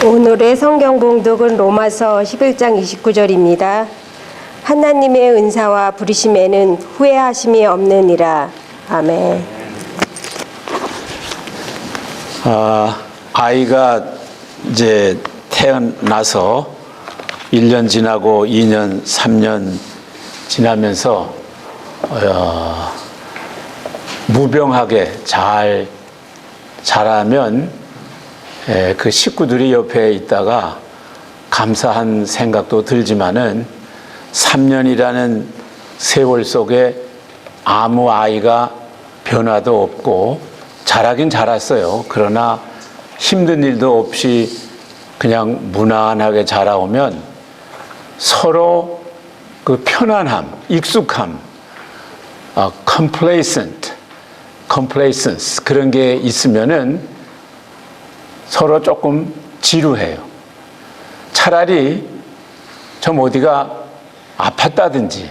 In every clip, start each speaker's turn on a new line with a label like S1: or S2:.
S1: 오늘의 성경 봉독은 로마서 11장 29절입니다. 하나님의 은사와 부르심에는 후회하심이 없느니라. 아멘.
S2: 아이가 이제 태어나서 1년 지나고 2년, 3년 지나면서 무병하게 잘 자라면 그 식구들이 옆에 있다가 감사한 생각도 들지만은 3년이라는 세월 속에 아무 아이가 변화도 없고 자라긴 자랐어요. 그러나 힘든 일도 없이 그냥 무난하게 자라오면 서로 그 편안함, 익숙함, complacence 그런 게 있으면은 서로 조금 지루해요. 차라리 좀 어디가 아팠다든지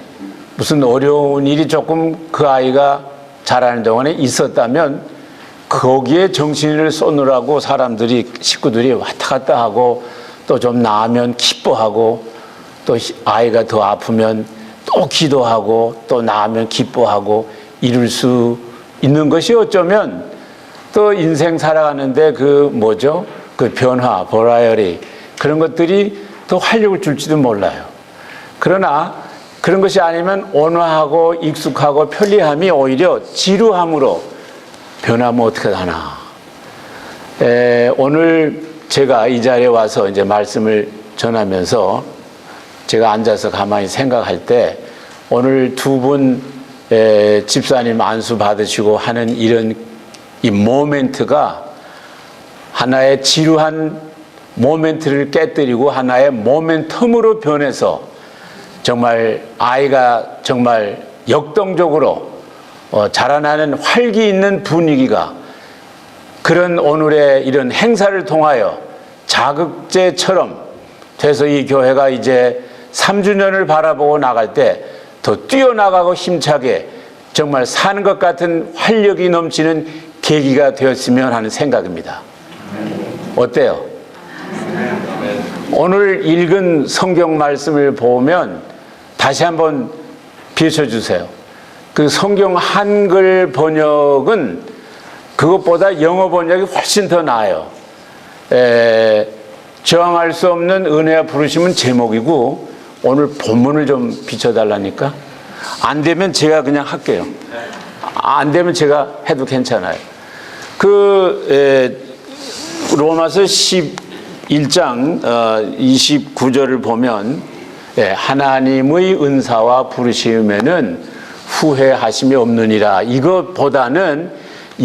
S2: 무슨 어려운 일이 조금 그 아이가 자라는 동안에 있었다면 거기에 정신을 쏟느라고 사람들이, 식구들이 왔다 갔다 하고 또 좀 나으면 기뻐하고 또 아이가 더 아프면 또 기도하고 또 나으면 기뻐하고 이룰 수 있는 것이 어쩌면 또 인생 살아가는데 그 변화, 버라이어티 그런 것들이 더 활력을 줄지도 몰라요. 그러나 그런 것이 아니면 온화하고 익숙하고 편리함이 오히려 지루함으로 변하면 어떻게 하나. 오늘 제가 이 자리에 와서 이제 말씀을 전하면서 제가 앉아서 가만히 생각할 때 오늘 두 분 집사님 안수 받으시고 하는 이런 이 모멘트가 하나의 지루한 모멘트를 깨뜨리고 하나의 모멘텀으로 변해서 정말 아이가 정말 역동적으로 자라나는 활기 있는 분위기가 그런 오늘의 이런 행사를 통하여 자극제처럼 돼서 이 교회가 이제 3주년을 바라보고 나갈 때 더 뛰어나가고 힘차게 정말 사는 것 같은 활력이 넘치는 계기가 되었으면 하는 생각입니다. 어때요? 오늘 읽은 성경 말씀을 보면 다시 한번 비춰주세요. 그 성경 한글 번역은 그것보다 영어 번역이 훨씬 더 나아요. 저항할 수 없는 은혜와 부르심은 제목이고 오늘 본문을 좀 비춰달라니까. 안 되면 제가 그냥 할게요. 안 되면 제가 해도 괜찮아요. 로마서 11장 29절을 보면 하나님의 은사와 부르심에는 후회하심이 없느니라. 이것보다는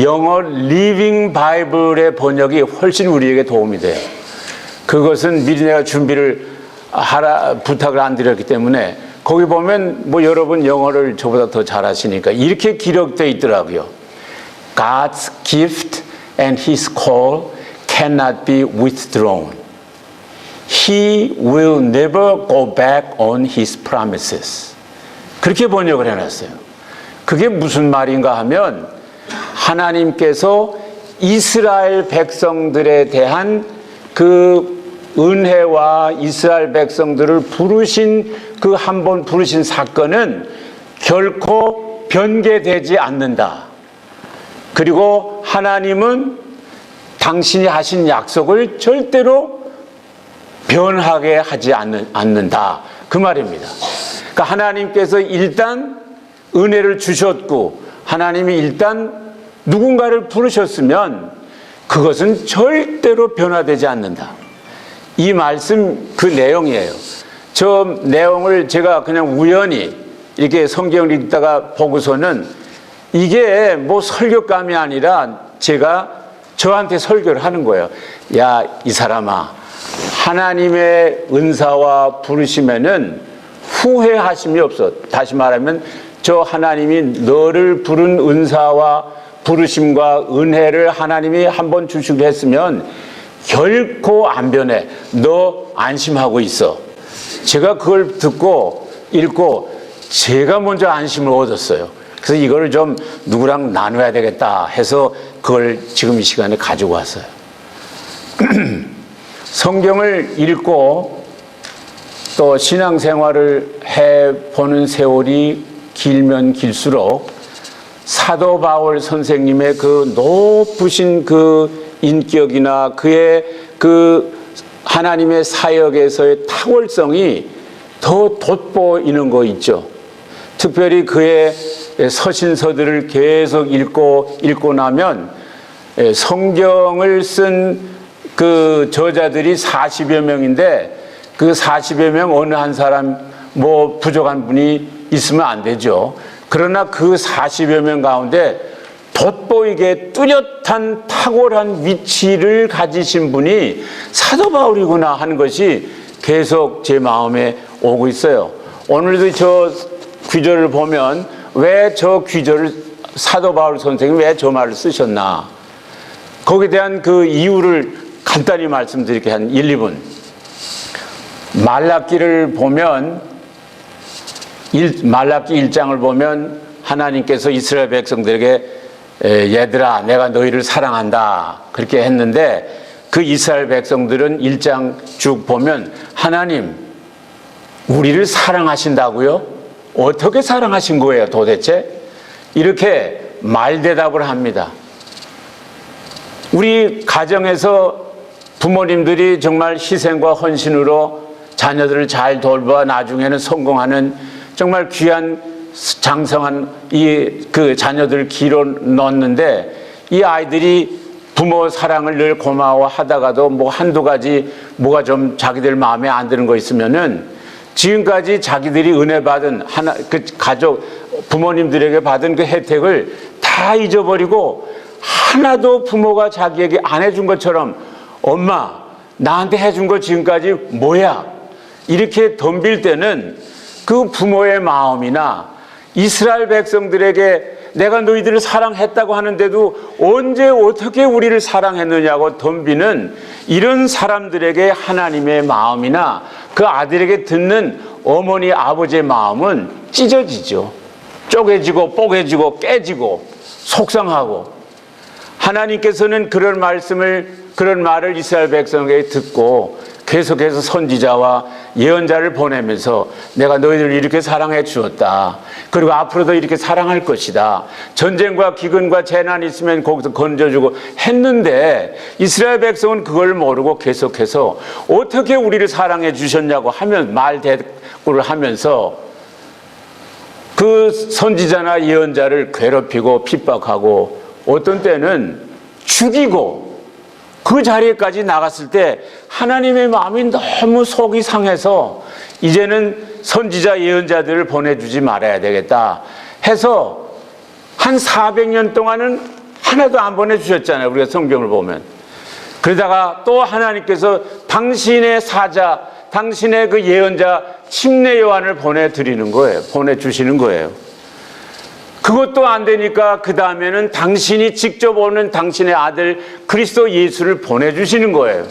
S2: 영어 리빙 바이블의 번역이 훨씬 우리에게 도움이 돼요. 그것은 미리 내가 준비를 부탁을 안 드렸기 때문에 거기 보면 여러분 영어를 저보다 더 잘하시니까 이렇게 기록되어 있더라고요. God's gift and His call cannot be withdrawn. He will never go back on His promises. 그렇게 번역을 해놨어요. 그게 무슨 말인가 하면 하나님께서 이스라엘 백성들에 대한 그 은혜와 이스라엘 백성들을 부르신 그 한 번 부르신 사건은 결코 변개되지 않는다. 그리고 하나님은 당신이 하신 약속을 절대로 변하게 하지 않는다. 그 말입니다. 그러니까 하나님께서 일단 은혜를 주셨고 하나님이 일단 누군가를 부르셨으면 그것은 절대로 변화되지 않는다. 이 말씀 그 내용이에요. 저 내용을 제가 그냥 우연히 이렇게 성경을 읽다가 보고서는 이게 설교감이 아니라 제가 저한테 설교를 하는 거예요. 야, 이 사람아, 하나님의 은사와 부르심에는 후회하심이 없어. 다시 말하면 저 하나님이 너를 부른 은사와 부르심과 은혜를 하나님이 한번 주시기로 했으면 결코 안 변해. 너 안심하고 있어. 제가 그걸 듣고 읽고 제가 먼저 안심을 얻었어요. 그래서 이거를 좀 누구랑 나눠야 되겠다 해서 그걸 지금 이 시간에 가지고 왔어요. 성경을 읽고 또 신앙생활을 해보는 세월이 길면 길수록 사도 바울 선생님의 그 높으신 그 인격이나 그의 그 하나님의 사역에서의 탁월성이 더 돋보이는 거 있죠. 특별히 그의 서신서들을 계속 읽고 나면 성경을 쓴 그 저자들이 40여 명인데 그 40여 명 어느 한 사람 뭐 부족한 분이 있으면 안 되죠. 그러나 그 40여 명 가운데 돋보이게 뚜렷한 탁월한 위치를 가지신 분이 사도 바울이구나 하는 것이 계속 제 마음에 오고 있어요. 오늘도 저 귀절을 보면 왜 저 귀절을 사도 바울 선생님이 왜 저 말을 쓰셨나, 거기에 대한 그 이유를 간단히 말씀드릴게요. 한 1, 2분. 말라기를 보면 말라기 1장을 보면 하나님께서 이스라엘 백성들에게 얘들아 내가 너희를 사랑한다 그렇게 했는데, 그 이스라엘 백성들은 1장 쭉 보면 하나님 우리를 사랑하신다고요? 어떻게 사랑하신 거예요 도대체? 이렇게 말대답을 합니다. 우리 가정에서 부모님들이 정말 희생과 헌신으로 자녀들을 잘 돌봐 나중에는 성공하는 정말 귀한 장성한 그 자녀들을 길어 넣었는데, 이 아이들이 부모 사랑을 늘 고마워하다가도 뭐 한두 가지 뭐가 좀 자기들 마음에 안 드는 거 있으면은 지금까지 자기들이 은혜 받은 그 가족 부모님들에게 받은 그 혜택을 다 잊어버리고 하나도 부모가 자기에게 안 해준 것처럼 엄마 나한테 해준 거 지금까지 뭐야 이렇게 덤빌 때는 그 부모의 마음이나 이스라엘 백성들에게 내가 너희들을 사랑했다고 하는데도 언제 어떻게 우리를 사랑했느냐고 덤비는 이런 사람들에게 하나님의 마음이나 그 아들에게 듣는 어머니 아버지의 마음은 찢어지죠. 쪼개지고 뽀개지고 깨지고 속상하고, 하나님께서는 그런 말을 이스라엘 백성에게 듣고 계속해서 선지자와 예언자를 보내면서 내가 너희들을 이렇게 사랑해 주었다. 그리고 앞으로도 이렇게 사랑할 것이다. 전쟁과 기근과 재난이 있으면 거기서 건져주고 했는데 이스라엘 백성은 그걸 모르고 계속해서 어떻게 우리를 사랑해 주셨냐고 하면 말대꾸를 하면서 그 선지자나 예언자를 괴롭히고 핍박하고 어떤 때는 죽이고 그 자리에까지 나갔을 때 하나님의 마음이 너무 속이 상해서 이제는 선지자 예언자들을 보내주지 말아야 되겠다 해서 한 400년 동안은 하나도 안 보내주셨잖아요. 우리가 성경을 보면. 그러다가 또 하나님께서 당신의 사자, 당신의 그 예언자 침례 요한을 보내드리는 거예요. 보내주시는 거예요. 그것도 안 되니까 그 다음에는 당신이 직접 오는 당신의 아들 그리스도 예수를 보내주시는 거예요.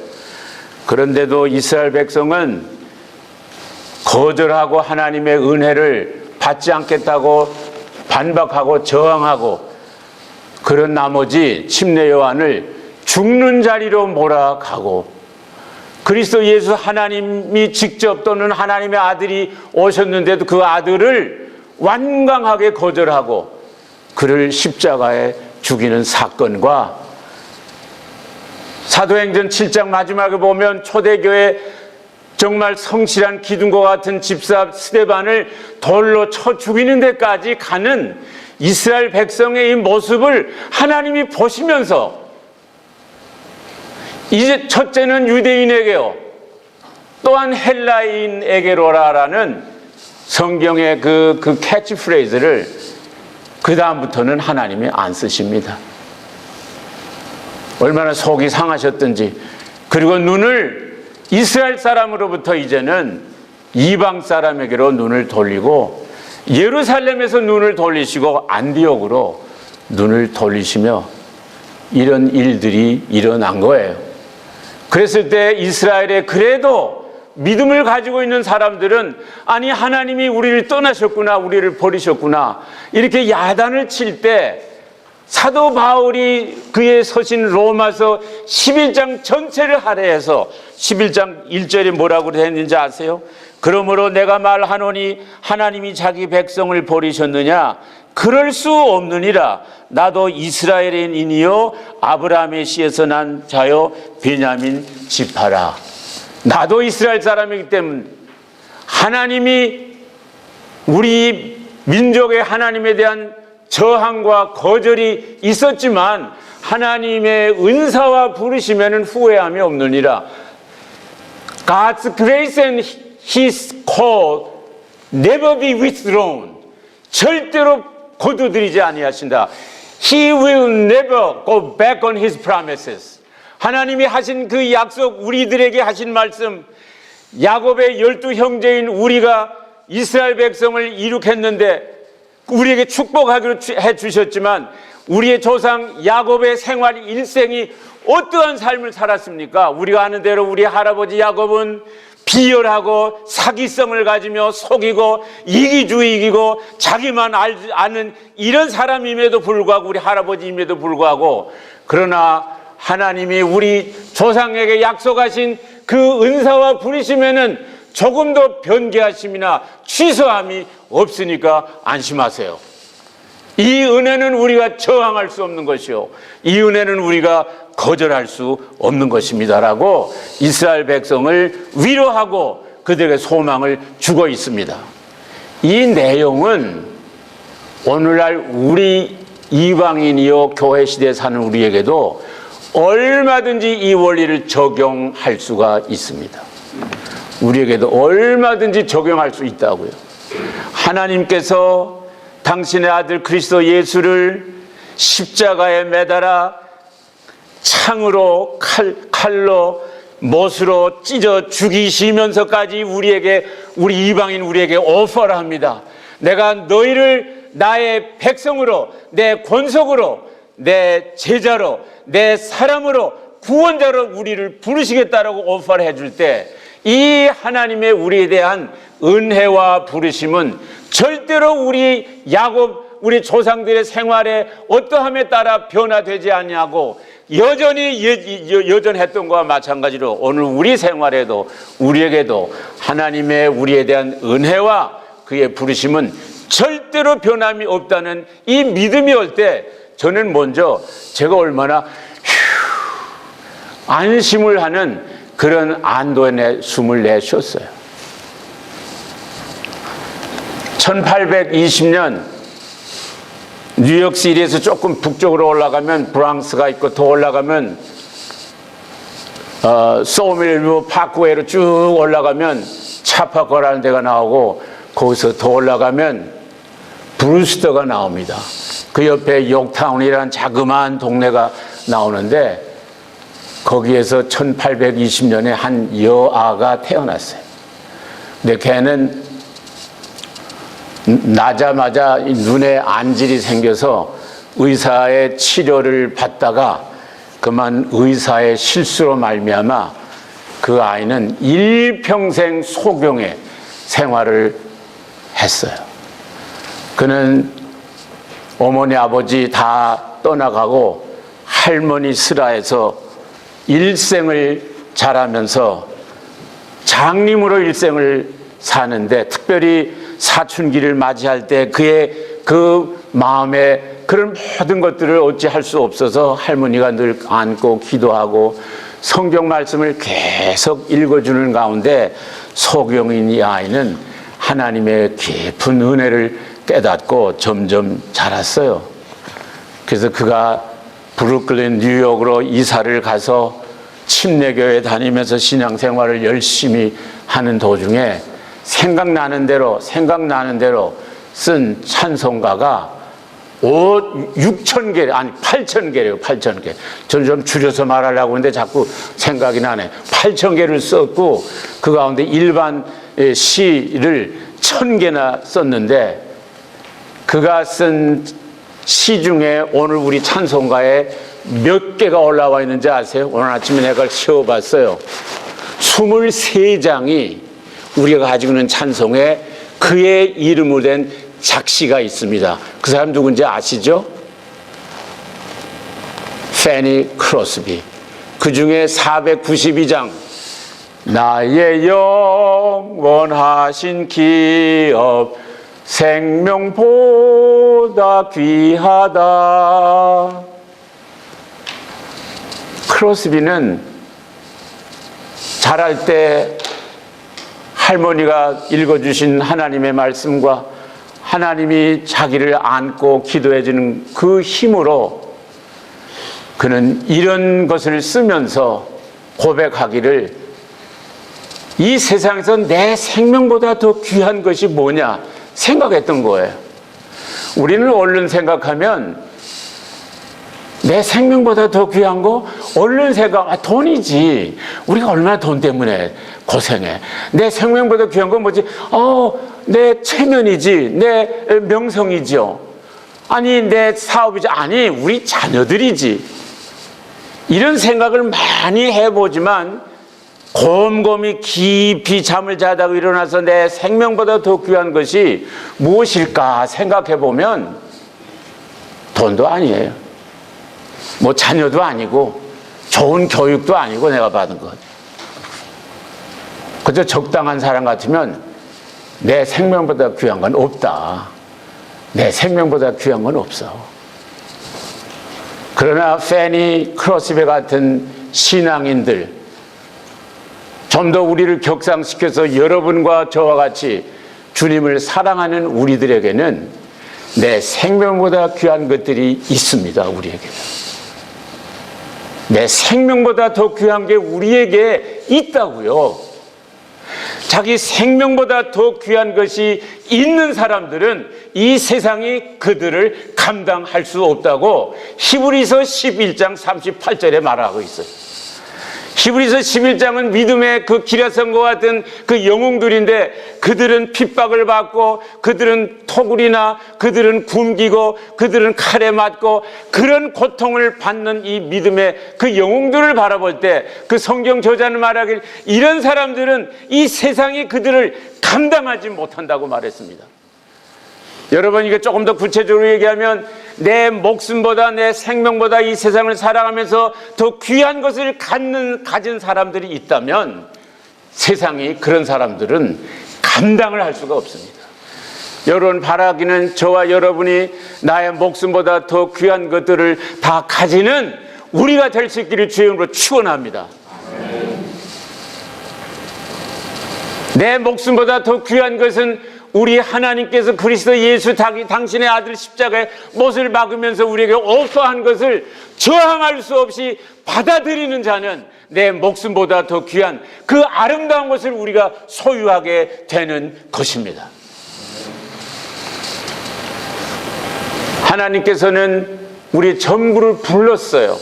S2: 그런데도 이스라엘 백성은 거절하고 하나님의 은혜를 받지 않겠다고 반박하고 저항하고, 그런 나머지 침례 요한을 죽는 자리로 몰아가고, 그리스도 예수 하나님이 직접 또는 하나님의 아들이 오셨는데도 그 아들을 완강하게 거절하고 그를 십자가에 죽이는 사건과, 사도행전 7장 마지막에 보면 초대교회 정말 성실한 기둥과 같은 집사 스데반을 돌로 쳐 죽이는 데까지 가는 이스라엘 백성의 이 모습을 하나님이 보시면서 이제 첫째는 유대인에게요 또한 헬라인에게로라라는 성경의 그 캐치프레이즈를 그 다음부터는 하나님이 안 쓰십니다. 얼마나 속이 상하셨든지. 그리고 눈을 이스라엘 사람으로부터 이제는 이방 사람에게로 눈을 돌리고, 예루살렘에서 눈을 돌리시고 안디옥으로 눈을 돌리시며 이런 일들이 일어난 거예요. 그랬을 때 이스라엘에 그래도 믿음을 가지고 있는 사람들은 아니 하나님이 우리를 떠나셨구나, 우리를 버리셨구나 이렇게 야단을 칠 때 사도 바울이 그의 서신 로마서 11장 전체를 할애해서 11장 1절에 뭐라고 했는지 아세요? 그러므로 내가 말하노니 하나님이 자기 백성을 버리셨느냐? 그럴 수 없느니라. 나도 이스라엘인이요 아브라함의 씨에서 난 자요 베냐민 지파라. 나도 이스라엘 사람이기 때문에 하나님이 우리 민족의 하나님에 대한 저항과 거절이 있었지만 하나님의 은사와 부르시면 후회함이 없느니라. God's grace and His call never be withdrawn. 절대로 거두들이지 아니하신다. He will never go back on His promises. 하나님이 하신 그 약속, 우리들에게 하신 말씀, 야곱의 12 형제인 우리가 이스라엘 백성을 이룩했는데 우리에게 축복하기로 해주셨지만 우리의 조상 야곱의 생활 일생이 어떠한 삶을 살았습니까? 우리가 아는 대로 우리 할아버지 야곱은 비열하고 사기성을 가지며 속이고 이기주의이고 자기만 아는 이런 사람임에도 불구하고, 우리 할아버지임에도 불구하고, 그러나 하나님이 우리 조상에게 약속하신 그 은사와 부르심에는 조금도 변개하심이나 취소함이 없으니까 안심하세요. 이 은혜는 우리가 저항할 수 없는 것이요, 이 은혜는 우리가 거절할 수 없는 것입니다라고 이스라엘 백성을 위로하고 그들에게 소망을 주고 있습니다. 이 내용은 오늘날 우리 이방인이요 교회 시대에 사는 우리에게도 얼마든지 이 원리를 적용할 수가 있습니다. 우리에게도 얼마든지 적용할 수 있다고요. 하나님께서 당신의 아들 그리스도 예수를 십자가에 매달아 창으로 칼로 못으로 찢어 죽이시면서까지 우리에게, 우리 이방인 우리에게 오퍼를 합니다. 내가 너희를 나의 백성으로, 내 권속으로, 내 제자로, 내 사람으로, 구원자로 우리를 부르시겠다라고 오퍼를 해줄 때, 이 하나님의 우리에 대한 은혜와 부르심은 절대로 우리 야곱, 우리 조상들의 생활에 어떠함에 따라 변화되지 않냐고 여전히 여전했던 것과 마찬가지로 오늘 우리 생활에도 우리에게도 하나님의 우리에 대한 은혜와 그의 부르심은 절대로 변함이 없다는 이 믿음이 올 때 저는 먼저 제가 얼마나 안심을 하는 그런 안도의 숨을 내쉬었어요. 1820년 뉴욕시티에서 조금 북쪽으로 올라가면 브랑스가 있고 더 올라가면 소밀뷰 파크웨이로 쭉 올라가면 차파거라는 데가 나오고 거기서 더 올라가면 브루스터가 나옵니다. 그 옆에 욕타운이라는 자그마한 동네가 나오는데 거기에서 1820년에 한 여아가 태어났어요. 근데 걔는 나자마자 눈에 안질이 생겨서 의사의 치료를 받다가 그만 의사의 실수로 말미암아 그 아이는 일평생 소경의 생활을 했어요. 그는 어머니 아버지 다 떠나가고 할머니 슬하에서 일생을 자라면서 장님으로 일생을 사는데, 특별히 사춘기를 맞이할 때 그의 그 마음에 그런 모든 것들을 어찌할 수 없어서 할머니가 늘 안고 기도하고 성경 말씀을 계속 읽어주는 가운데 소경인 이 아이는 하나님의 깊은 은혜를 깨닫고 점점 자랐어요. 그래서 그가 브루클린 뉴욕으로 이사를 가서 침례교회 다니면서 신앙생활을 열심히 하는 도중에 생각나는 대로 쓴 찬송가가 6,000개, 아니 8,000개래요. 8,000개. 저는 좀 줄여서 말하려고 하는데 자꾸 생각이 나네. 8,000개를 썼고 그 가운데 일반 시를 1,000개나 썼는데, 그가 쓴 시 중에 오늘 우리 찬송가에 몇 개가 올라와 있는지 아세요? 오늘 아침에 내가 세어봤어요. 23장이 우리가 가지고 있는 찬송에 그의 이름으로 된 작시가 있습니다. 그 사람 누군지 아시죠? 페니 크로스비. 그 중에 492장 나의 영원하신 기업 생명보다 귀하다. 크로스비는 자랄 때 할머니가 읽어주신 하나님의 말씀과 하나님이 자기를 안고 기도해 주는 그 힘으로 그는 이런 것을 쓰면서 고백하기를, 이 세상에서 내 생명보다 더 귀한 것이 뭐냐 생각했던 거예요. 우리는 얼른 생각하면 내 생명보다 더 귀한 거, 얼른 생각, 돈이지. 우리가 얼마나 돈 때문에 고생해. 내 생명보다 귀한 건 뭐지? 내 체면이지, 내 명성이죠. 아니, 내 사업이지. 아니, 우리 자녀들이지. 이런 생각을 많이 해보지만 곰곰이 깊이 잠을 자다가 일어나서 내 생명보다 더 귀한 것이 무엇일까 생각해보면 돈도 아니에요. 뭐 자녀도 아니고 좋은 교육도 아니고 내가 받은 것. 그저 적당한 사람 같으면 내 생명보다 귀한 건 없다. 내 생명보다 귀한 건 없어. 그러나 페니 크로스비 같은 신앙인들, 좀 더 우리를 격상시켜서 여러분과 저와 같이 주님을 사랑하는 우리들에게는 내 생명보다 귀한 것들이 있습니다. 우리에게는. 내 생명보다 더 귀한 게 우리에게 있다고요. 자기 생명보다 더 귀한 것이 있는 사람들은 이 세상이 그들을 감당할 수 없다고 히브리서 11장 38절에 말하고 있어요. 히브리서 11장은 믿음의 그 기라성과 같은 그 영웅들인데, 그들은 핍박을 받고, 그들은 토굴이나 그들은 굶기고, 그들은 칼에 맞고, 그런 고통을 받는 이 믿음의 그 영웅들을 바라볼 때 그 성경 저자는 말하길, 이런 사람들은 이 세상이 그들을 감당하지 못한다고 말했습니다. 여러분, 이게 조금 더 구체적으로 얘기하면 내 목숨보다 내 생명보다 이 세상을 살아가면서 더 귀한 것을 가진 사람들이 있다면 세상이 그런 사람들은 감당을 할 수가 없습니다. 여러분, 바라기는 저와 여러분이 나의 목숨보다 더 귀한 것들을 다 가지는 우리가 될 수 있기를 주의 이름으로 축원합니다. 내 목숨보다 더 귀한 것은 우리 하나님께서 그리스도 예수 당신의 아들 십자가에 못을 박으면서 우리에게 오퍼한 것을 저항할 수 없이 받아들이는 자는 내 목숨보다 더 귀한 그 아름다운 것을 우리가 소유하게 되는 것입니다. 하나님께서는 우리 전부를 불렀어요.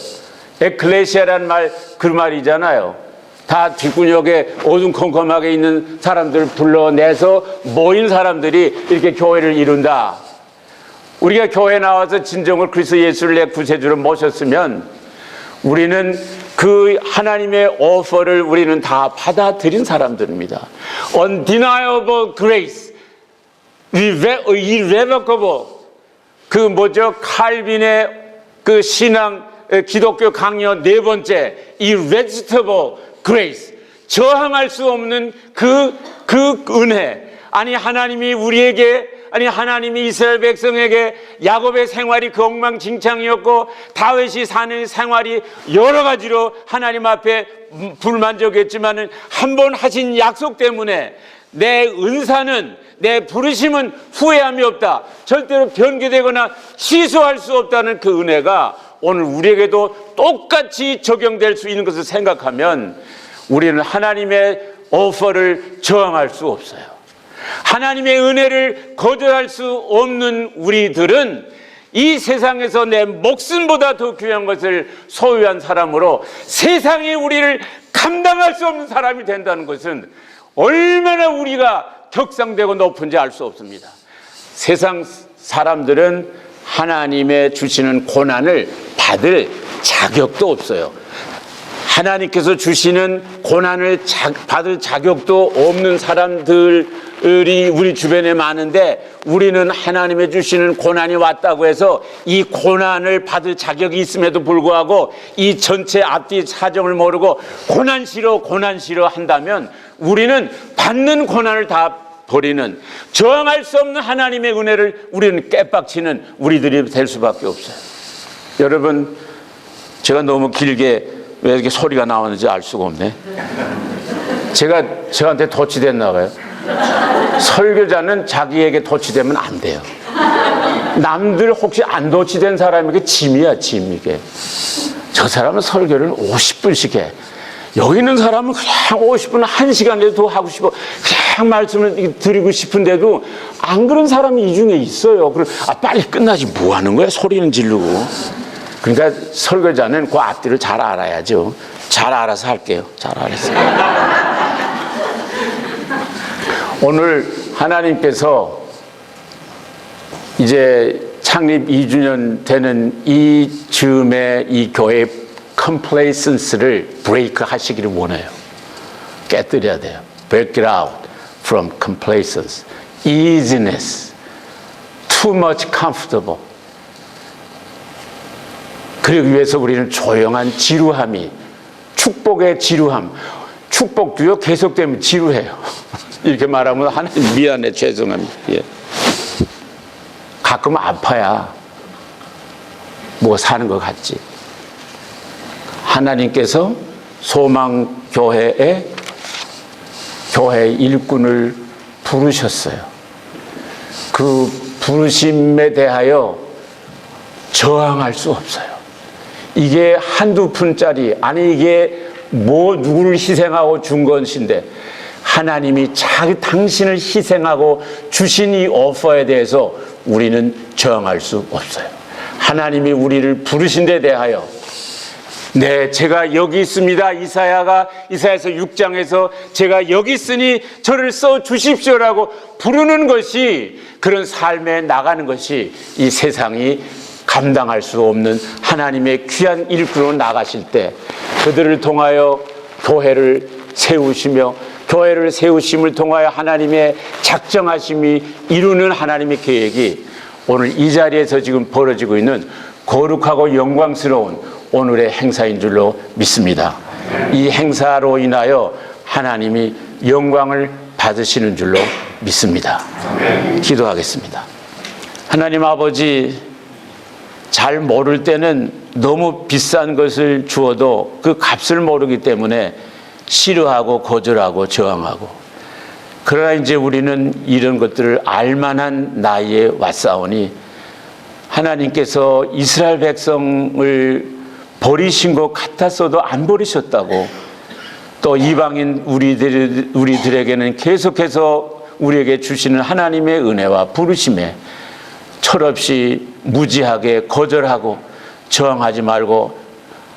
S2: 에클레시아라는 말, 그 말이잖아요. 다 뒷구역에 어둠컴컴하게 있는 사람들을 불러내서 모인 사람들이 이렇게 교회를 이룬다. 우리가 교회에 나와서 진정으로 그리스도 예수를 내 구세주로 모셨으면 우리는 그 하나님의 오퍼를 우리는 다 받아들인 사람들입니다. Undeniable grace, irrevocable. 그 뭐죠? 칼빈의 그 신앙 기독교 강요 네 번째, irresistible grace, 저항할 수 없는 그 은혜. 아니, 하나님이 우리에게, 아니, 하나님이 이스라엘 백성에게 야곱의 생활이 그 엉망진창이었고 다윗이 사는 생활이 여러 가지로 하나님 앞에 불만족했지만은 한 번 하신 약속 때문에 내 은사는, 내 부르심은 후회함이 없다. 절대로 변개되거나 취소할 수 없다는 그 은혜가 오늘 우리에게도 똑같이 적용될 수 있는 것을 생각하면 우리는 하나님의 오퍼를 저항할 수 없어요. 하나님의 은혜를 거절할 수 없는 우리들은 이 세상에서 내 목숨보다 더 귀한 것을 소유한 사람으로 세상이 우리를 감당할 수 없는 사람이 된다는 것은 얼마나 우리가 격상되고 높은지 알 수 없습니다. 세상 사람들은 하나님의 주시는 고난을 받을 자격도 없어요. 하나님께서 주시는 고난을 받을 자격도 없는 사람들을 우리 주변에 많은데 우리는 하나님의 주시는 고난이 왔다고 해서 이 고난을 받을 자격이 있음에도 불구하고 이 전체 앞뒤 사정을 모르고 고난 싫어 한다면 우리는 받는 고난을 다 버리는, 저항할 수 없는 하나님의 은혜를 우리는 깨빡치는 우리들이 될 수밖에 없어요. 여러분, 제가 너무 길게 왜 이렇게 소리가 나오는지 알 수가 없네. 제가 저한테 도취됐나 봐요. 설교자는 자기에게 도취되면 안 돼요. 남들 혹시 안 도취된 사람에게 짐이야, 짐. 이게 저 사람은 설교를 50분씩 해. 여기 있는 사람은 그냥 50분, 1시간이라도 더 하고 싶어. 그냥 말씀을 드리고 싶은데도 안 그런 사람이 이 중에 있어요. 그럼 빨리 끝나지 뭐 하는 거야? 소리는 지르고. 그러니까 설교자는 그 앞뒤를 잘 알아야죠. 잘 알아서 할게요. 잘 알아서. 오늘 하나님께서 이제 창립 2주년 되는 이 즈음에 이 교회의 complacence를 브레이크 하시기를 원해요. 깨뜨려야 돼요. Break it out from complacence, easiness, too much comfortable. 그러기 위해서 우리는 조용한 지루함이, 축복의 지루함, 축복도요 계속되면 지루해요. 이렇게 말하면 하나님 미안해, 죄송합니다. 예. 가끔 아파야 뭐 사는 것 같지. 하나님께서 소망교회의 교회 일꾼을 부르셨어요. 그 부르심에 대하여 저항할 수 없어요. 이게 한두 푼짜리, 아니 이게 뭐 누구를 희생하고 준 것인데 하나님이 당신을 희생하고 주신 이 오퍼에 대해서 우리는 저항할 수 없어요. 하나님이 우리를 부르신 데 대하여 네, 제가 여기 있습니다. 이사야서 6장에서 제가 여기 있으니 저를 써 주십시오라고 부르는 것이, 그런 삶에 나가는 것이 이 세상이 감당할 수 없는 하나님의 귀한 일꾼으로 나가실 때 그들을 통하여 교회를 세우시며 교회를 세우심을 통하여 하나님의 작정하심이 이루는 하나님의 계획이 오늘 이 자리에서 지금 벌어지고 있는 거룩하고 영광스러운 오늘의 행사인 줄로 믿습니다. 이 행사로 인하여 하나님이 영광을 받으시는 줄로 믿습니다. 기도하겠습니다. 하나님 아버지, 잘 모를 때는 너무 비싼 것을 주어도 그 값을 모르기 때문에 싫어하고 거절하고 저항하고, 그러나 이제 우리는 이런 것들을 알만한 나이에 왔사오니 하나님께서 이스라엘 백성을 버리신 것 같았어도 안 버리셨다고, 또 이방인 우리들에게는 계속해서 우리에게 주시는 하나님의 은혜와 부르심에 철없이 무지하게 거절하고 저항하지 말고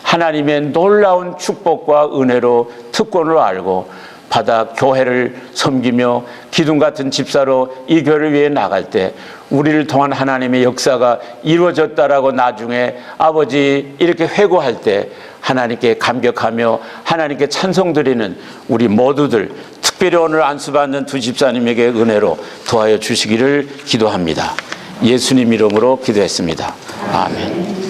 S2: 하나님의 놀라운 축복과 은혜로 특권을 알고 받아 교회를 섬기며 기둥 같은 집사로 이 교회를 위해 나갈 때 우리를 통한 하나님의 역사가 이루어졌다라고 나중에 아버지 이렇게 회고할 때 하나님께 감격하며 하나님께 찬송드리는 우리 모두들, 특별히 오늘 안수받는 두 집사님에게 은혜로 도와여 주시기를 기도합니다. 예수님 이름으로 기도했습니다. 아멘.